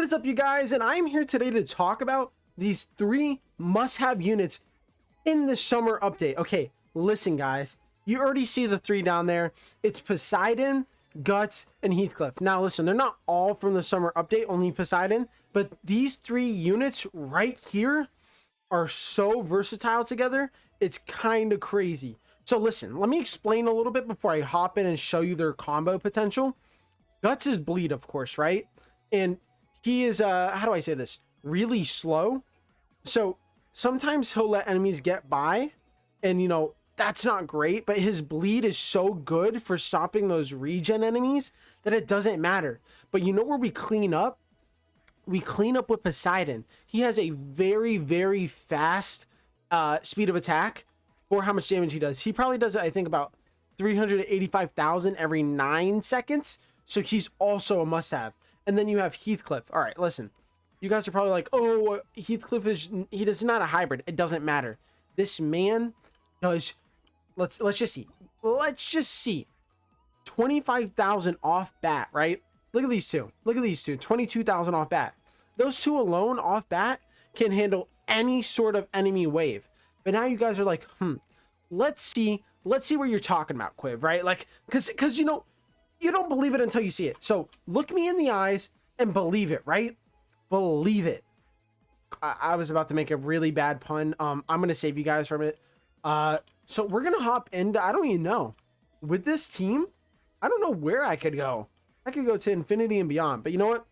What is up, you guys? And I'm here today to talk about these 3 must-have units in the summer update. Okay, listen, guys. You already see the 3 down there. It's Poseidon, Guts, and Heathcliff. Now, listen, they're not all from the summer update, only Poseidon. But these 3 units right here are so versatile together. It's kind of crazy. So listen, let me explain a little bit before I hop in and show you their combo potential. Guts is bleed, of course, right? And he is, how do I say this? Really slow. So sometimes he'll let enemies get by, and you know, that's not great, but his bleed is so good for stopping those regen enemies that it doesn't matter. But you know where we clean up? We clean up with Poseidon. He has a very, very fast speed of attack for how much damage he does. He probably does it, I think, about 385,000 every 9 seconds. So he's also a must-have. And then you have Heathcliff. All right, listen. You guys are probably like, oh, Heathcliff is not a hybrid. It doesn't matter. This man does, let's just see. Let's just see. 25,000 off bat, right? Look at these two. Look at these two. 22,000 off bat. Those 2 alone off bat can handle any sort of enemy wave. But now you guys are like, let's see what you're talking about, Quiv, right? Like, cause you know, you don't believe it until you see it. So look me in the eyes and believe it, right? Believe it. I was about to make a really bad pun. I'm gonna save you guys from it. So we're gonna hop into, I don't even know, with this team, I don't know where I could go. I could go to infinity and beyond, but you know what?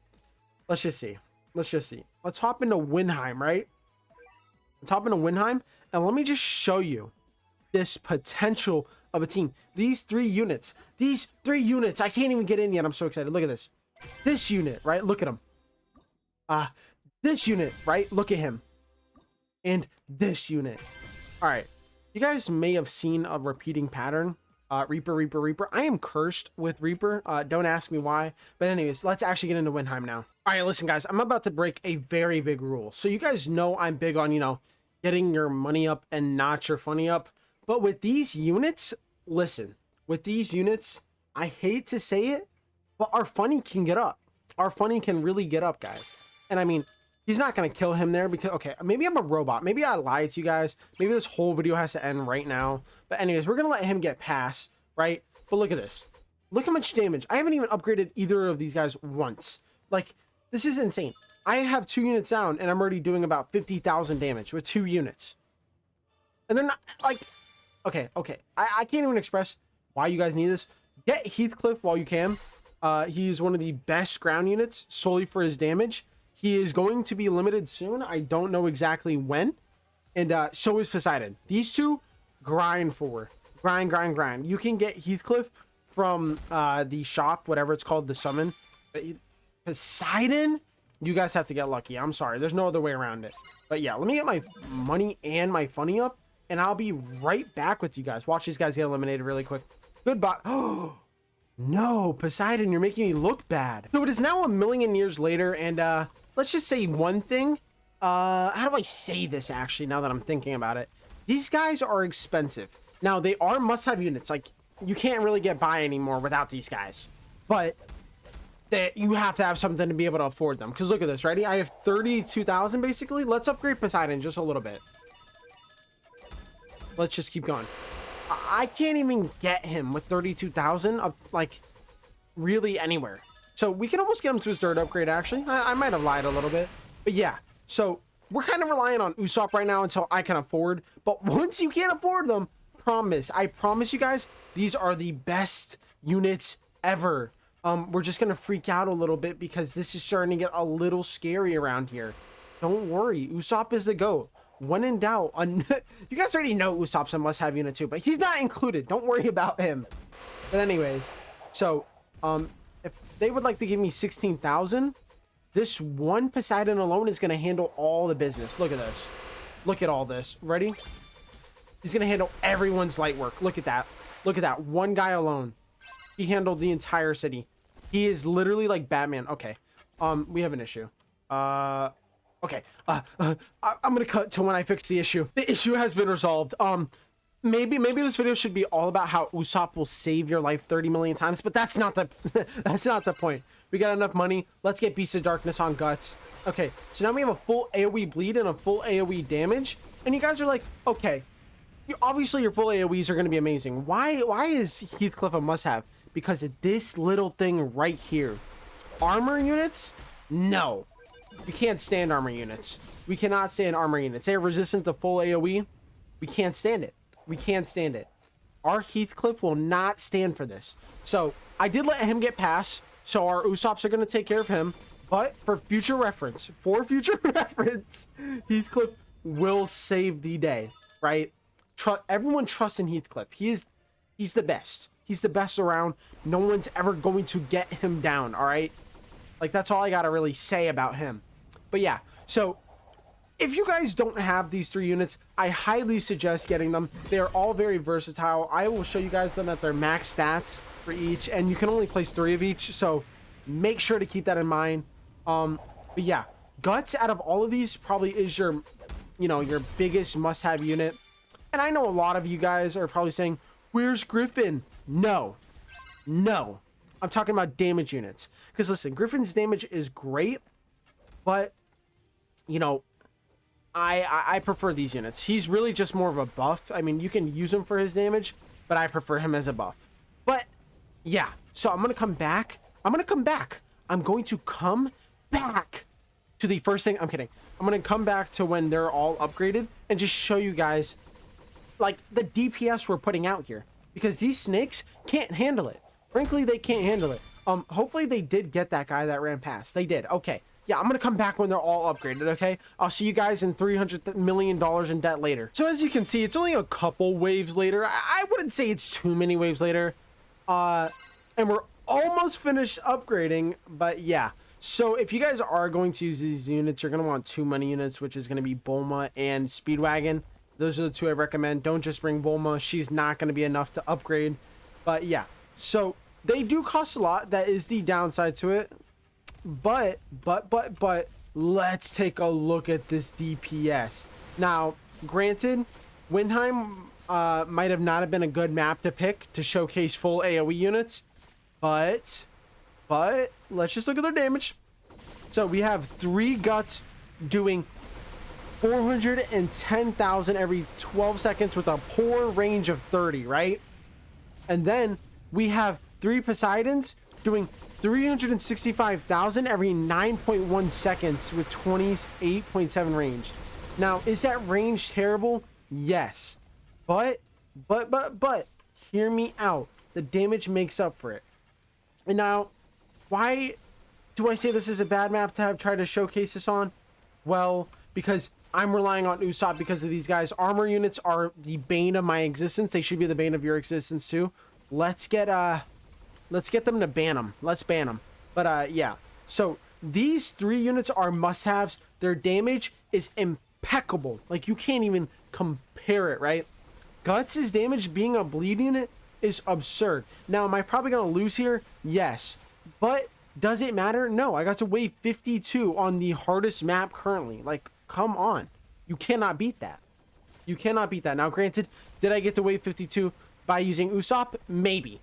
Let's just see. Let's hop into Winheim, right? Let's hop into Winheim, and let me just show you this potential of a team. These 3 units, I can't even get in yet. I'm so excited. Look at this. This unit, right? Look at him. This unit, right? Look at him. And this unit. All right. You guys may have seen a repeating pattern. Reaper. I am cursed with Reaper. Don't ask me why. But anyways, let's actually get into Winheim now. All right, listen, guys. I'm about to break a very big rule. So you guys know I'm big on, you know, getting your money up and not your funny up. But with these units, listen, with these units, I hate to say it, but our funny can get up. Our funny can really get up, guys. And I mean, he's not going to kill him there because, okay, maybe I'm a robot. Maybe I lied to you guys. Maybe this whole video has to end right now. But anyways, we're going to let him get past, right? But look at this. Look how much damage. I haven't even upgraded either of these guys once. Like, this is insane. I have 2 units down, and I'm already doing about 50,000 damage with 2 units. And they're not, like, okay. I can't even express why you guys need this. Get Heathcliff while you can. He's one of the best ground units solely for his damage. He is going to be limited soon. I don't know exactly when. And so is Poseidon. These 2 grind for. Grind. You can get Heathcliff from the shop, whatever it's called, the summon. But Poseidon, you guys have to get lucky. I'm sorry. There's no other way around it. But yeah, let me get my money and my funny up, and I'll be right back with you guys. Watch these guys get eliminated really quick. Goodbye. Oh, no, Poseidon, you're making me look bad. So it is now 1,000,000 years later, and let's just say one thing. How do I say this, actually, now that I'm thinking about it? These guys are expensive. Now, they are must-have units. Like, you can't really get by anymore without these guys. But you have to have something to be able to afford them. Because look at this, ready? I have 32,000, basically. Let's upgrade Poseidon just a little bit. Let's just keep going. I can't even get him with 32,000 up, like, really anywhere. So we can almost get him to his 3rd upgrade, actually. I might have lied a little bit. But yeah, so we're kind of relying on Usopp right now until I can afford. But once you can't afford them, I promise you guys, these are the best units ever. We're just gonna freak out a little bit because this is starting to get a little scary around here. Don't worry, Usopp is the GOAT. When in doubt, you guys already know Usopp's a must-have unit too, but he's not included. Don't worry about him. But anyways, so if they would like to give me 16,000, this one Poseidon alone is gonna handle all the business. Look at this. Look at all this. Ready? He's gonna handle everyone's light work. Look at that. Look at that. One guy alone. He handled the entire city. He is literally like Batman. Okay. We have an issue. Okay. I'm gonna cut to when I fix the issue. The issue has been resolved. maybe this video should be all about how Usopp will save your life 30 million times, but that's not the that's not the point. We got enough money. Let's get Beast of Darkness on Guts. Okay, so now we have a full AoE bleed and a full AoE damage, and you guys are like, okay, obviously your full AoEs are going to be amazing. Why is Heathcliff a must-have? Because of this little thing right here. Armor units? No. We can't stand armor units. We cannot stand armor units. They are resistant to full AoE. We can't stand it. We can't stand it. Our Heathcliff will not stand for this. So I did let him get past. So our Usopps are going to take care of him. But for future reference, Heathcliff will save the day, right? Everyone trusts in Heathcliff. He's the best. He's the best around. No one's ever going to get him down, all right? Like, that's all I got to really say about him. But yeah, so if you guys don't have these 3 units, I highly suggest getting them. They're all very versatile. I will show you guys them at their max stats for each, and you can only place 3 of each, so make sure to keep that in mind. But yeah, Guts out of all of these probably is your, your biggest must-have unit. And I know a lot of you guys are probably saying, where's Griffin? No. I'm talking about damage units. Because listen, Griffin's damage is great, but, I prefer these units. He's really just more of a buff. I mean, you can use him for his damage, but I prefer him as a buff. But, yeah. So I'm going to come back. I'm going to come back to the first thing. I'm kidding. I'm going to come back to when they're all upgraded and just show you guys, like, the DPS we're putting out here. Because these snakes can't handle it. Frankly, they can't handle it. Hopefully they did get that guy that ran past. They did. Okay. Yeah, I'm going to come back when they're all upgraded, okay? I'll see you guys in $300 million in debt later. So as you can see, it's only a couple waves later. I wouldn't say it's too many waves later. And we're almost finished upgrading, but yeah. So if you guys are going to use these units, you're going to want 2 money units, which is going to be Bulma and Speedwagon. Those are the 2 I recommend. Don't just bring Bulma. She's not going to be enough to upgrade. But yeah, so they do cost a lot. That is the downside to it. But let's take a look at this DPS. Now, granted, Windheim might have not have been a good map to pick to showcase full AoE units, but let's just look at their damage. So we have 3 Guts doing 410,000 every 12 seconds with a poor range of 30, right? And then we have 3 Poseidons doing 365,000 every 9.1 seconds with 28.7 range. Now, is that range terrible? Yes. But hear me out. The damage makes up for it. And now, why do I say this is a bad map to have tried to showcase this on? Well, because I'm relying on Usopp because of these guys. Armor units are the bane of my existence. They should be the bane of your existence too. Let's get them to ban them. Let's ban them. But yeah. So these 3 units are must-haves. Their damage is impeccable. Like, you can't even compare it, right? Guts' damage being a bleed unit is absurd. Now, am I probably going to lose here? Yes. But does it matter? No. I got to wave 52 on the hardest map currently. Like, come on. You cannot beat that. You cannot beat that. Now, granted, did I get to wave 52 by using Usopp? Maybe.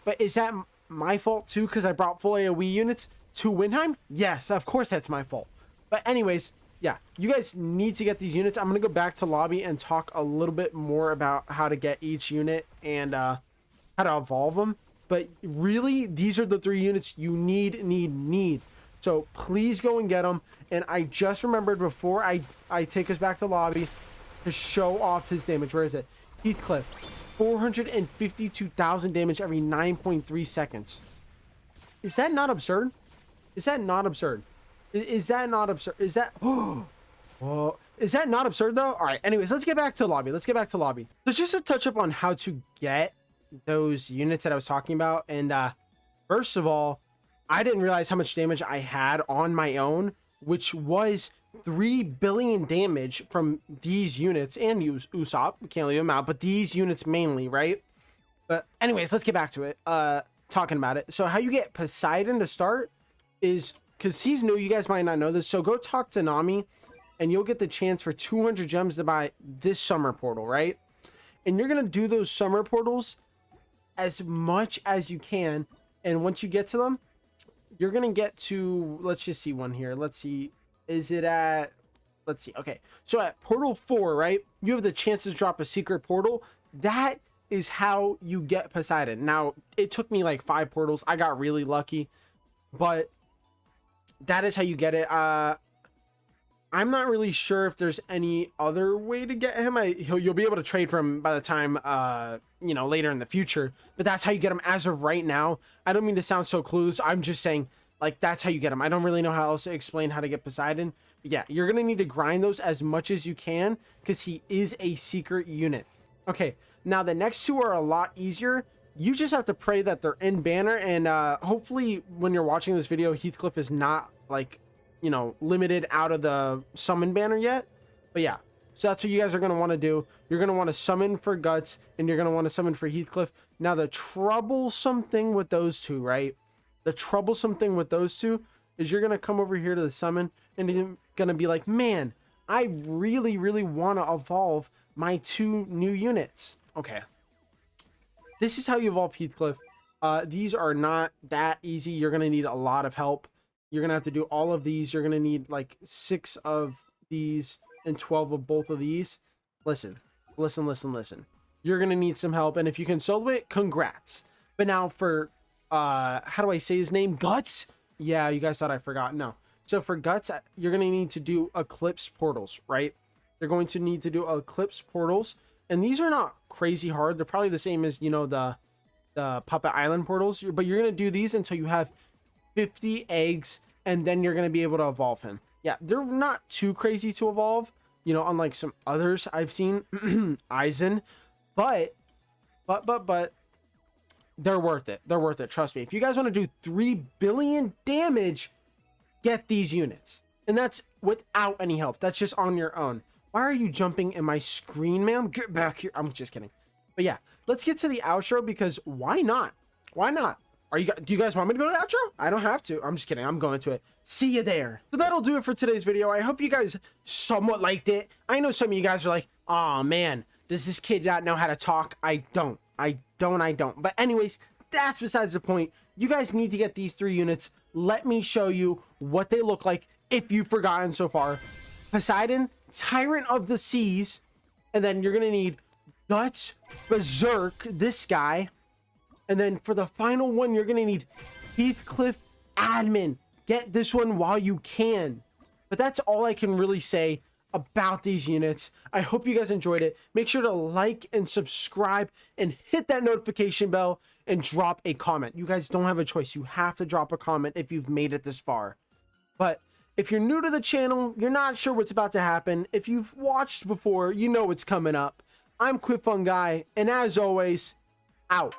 But is that my fault too? Because I brought full AoE units to Windheim? Yes, of course that's my fault. But anyways, yeah, you guys need to get these units. I'm going to go back to lobby and talk a little bit more about how to get each unit and how to evolve them. But really, these are the 3 units you need. So please go and get them. And I just remembered before I take us back to lobby to show off his damage. Where is it? Heathcliff. 452,000 damage every 9.3 seconds. Is that not absurd? Is that not absurd? Is that not absurd? Is that... Oh, is that not absurd though? All right. Anyways, let's get back to lobby. So just to touch up on how to get those units that I was talking about. And first of all, I didn't realize how much damage I had on my own, which was 3 billion damage from these units and Usopp. We can't leave them out, but these units mainly, right? But anyways, let's get back to it. Talking about it. So how you get Poseidon to start is, because he's new, you guys might not know this. So go talk to Nami and you'll get the chance for 200 gems to buy this summer portal, right? and you're gonna do those summer portals as much as you can. And once you get to them, you're gonna get to, let's just see one here. Let's see, is it at, let's see. Okay, so at portal 4, right, you have the chance to drop a secret portal. That is how you get Poseidon. Now, it took me like 5 portals. I got really lucky, but that is how you get it. I'm not really sure if there's any other way to get him. You'll be able to trade for him by the time, you know, later in the future, but that's how you get him as of right now. I don't mean to sound so clueless. I'm just saying, like, that's how you get him. I don't really know how else to explain how to get Poseidon. But yeah, you're going to need to grind those as much as you can because he is a secret unit. Okay, now the next 2 are a lot easier. You just have to pray that they're in banner, and hopefully when you're watching this video, Heathcliff is not, like, you know, limited out of the summon banner yet. But yeah, so that's what you guys are going to want to do. You're going to want to summon for Guts, and you're going to want to summon for Heathcliff. Now the troublesome thing with those 2, right? The troublesome thing with those 2 is you're going to come over here to the summon, and you're going to be like, man, I really, really want to evolve my 2 new units. Okay, this is how you evolve Heathcliff. These are not that easy. You're going to need a lot of help. You're going to have to do all of these. You're going to need like 6 of these and 12 of both of these. Listen. You're going to need some help. And if you can solo it, congrats. But now for, how do I say his name? Guts? Yeah, you guys thought I forgot. No. So for Guts, you're going to need to do Eclipse portals, right? You're going to need to do Eclipse portals. And these are not crazy hard. They're probably the same as, you know, the Puppet Island portals. But you're going to do these until you have 50 eggs, and then you're going to be able to evolve him. Yeah, they're not too crazy to evolve, you know, unlike some others I've seen, Aizen, but they're worth it. They're worth it. Trust me. If you guys want to do 3 billion damage, get these units. And that's without any help. That's just on your own. Why are you jumping in my screen, ma'am? Get back here. I'm just kidding. But yeah, let's get to the outro because why not? Why not? Do you guys want me to go to the outro? I don't have to. I'm just kidding. I'm going to it. See you there. So that'll do it for today's video. I hope you guys somewhat liked it. I know some of you guys are like, oh man, does this kid not know how to talk? I don't. But anyways, that's besides the point. You guys need to get these 3 units. Let me show you what they look like if you've forgotten so far. Poseidon, Tyrant of the Seas, and then you're going to need Guts, Berserk, this guy. And then for the final one, you're going to need Heathcliff Admin. Get this one while you can. But that's all I can really say about these units. I hope you guys enjoyed it. Make sure to like and subscribe and hit that notification bell and drop a comment. You guys don't have a choice. You have to drop a comment if you've made it this far. But if you're new to the channel, you're not sure what's about to happen. If you've watched before, you know what's coming up. I'm QuickFun Guy, and as always, out.